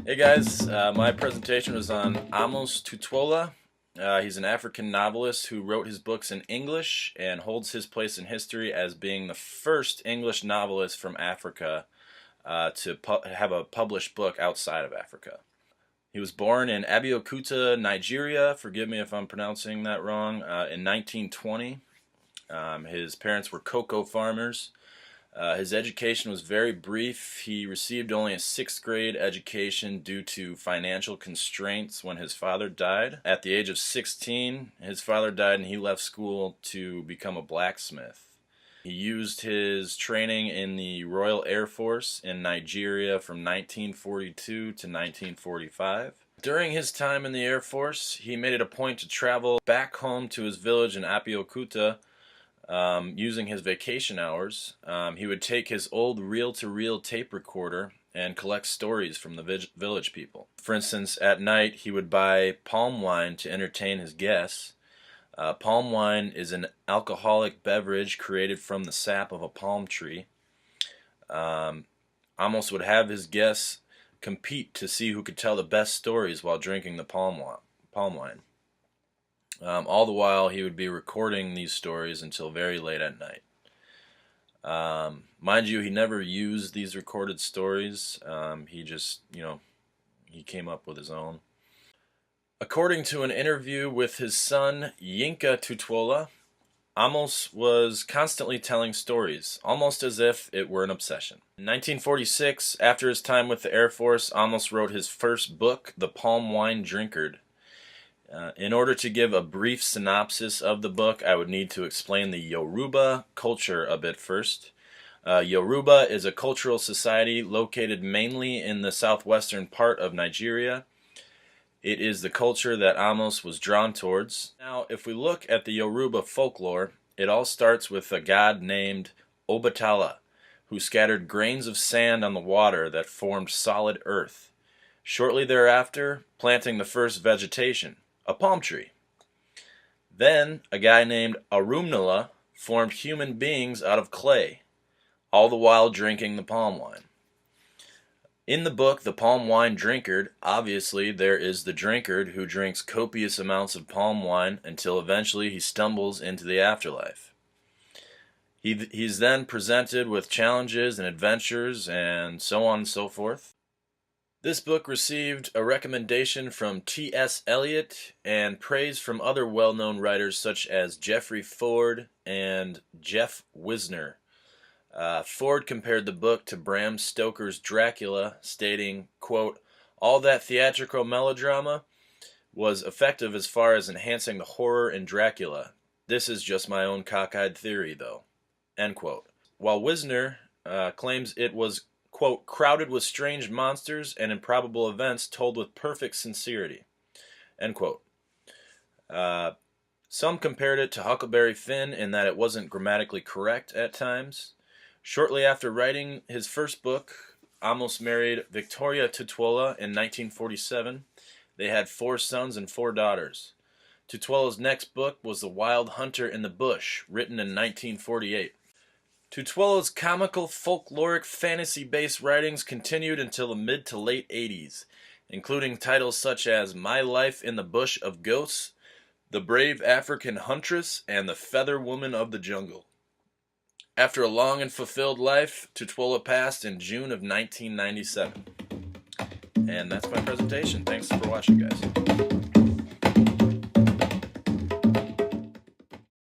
Hey guys, my presentation was on Amos Tutuola. He's an African novelist who wrote his books in English and holds his place in history as being the first English novelist from Africa to have a published book outside of Africa. He was born in Abeokuta, Nigeria, forgive me if I'm pronouncing that wrong, in 1920. His parents were cocoa farmers. His education was very brief. He received only a sixth grade education due to financial constraints when his father died. At the age of 16, his father died and he left school to become a blacksmith. He used his training in the Royal Air Force in Nigeria from 1942 to 1945. During his time in the Air Force, he made it a point to travel back home to his village in Abeokuta. Using his vacation hours. He would take his old reel-to-reel tape recorder and collect stories from the village people. For instance, at night he would buy palm wine to entertain his guests. Palm wine is an alcoholic beverage created from the sap of a palm tree. Amos would have his guests compete to see who could tell the best stories while drinking the palm wine. All the while, he would be recording these stories until very late at night. Mind you, he never used these recorded stories. He just, he came up with his own. According to an interview with his son, Yinka Tutuola, Amos was constantly telling stories, almost as if it were an obsession. In 1946, after his time with the Air Force, Amos wrote his first book, The Palm Wine Drinkard. In order to give a brief synopsis of the book, I would need to explain the Yoruba culture a bit first. Yoruba is a cultural society located mainly in the southwestern part of Nigeria. It is the culture that Amos was drawn towards. Now, if we look at the Yoruba folklore, it all starts with a god named Obatala, who scattered grains of sand on the water that formed solid earth. Shortly thereafter, planting the first vegetation, a palm tree. Then, a guy named Arumnala formed human beings out of clay, all the while drinking the palm wine. In the book, The Palm Wine Drinkard, obviously there is the drinkard who drinks copious amounts of palm wine until eventually he stumbles into the afterlife. He's then presented with challenges and adventures and so on and so forth. This book received a recommendation from T.S. Eliot and praise from other well-known writers such as Geoffrey Ford and Jeff Wisner. Ford compared the book to Bram Stoker's Dracula, stating, quote, "All that theatrical melodrama was effective as far as enhancing the horror in Dracula. This is just my own cockeyed theory, though." End quote. While Wisner claims it was, quote, "crowded with strange monsters and improbable events told with perfect sincerity," end quote. Some compared it to Huckleberry Finn in that it wasn't grammatically correct at times. Shortly after writing his first book, Amos married Victoria Tutuola in 1947. They had 4 sons and 4 daughters. Tutuola's next book was The Wild Hunter in the Bush, written in 1948. Tutuola's comical, folkloric, fantasy-based writings continued until the mid to late 80s, including titles such as My Life in the Bush of Ghosts, The Brave African Huntress, and The Feather Woman of the Jungle. After a long and fulfilled life, Tutuola passed in June of 1997. And that's my presentation. Thanks for watching, guys.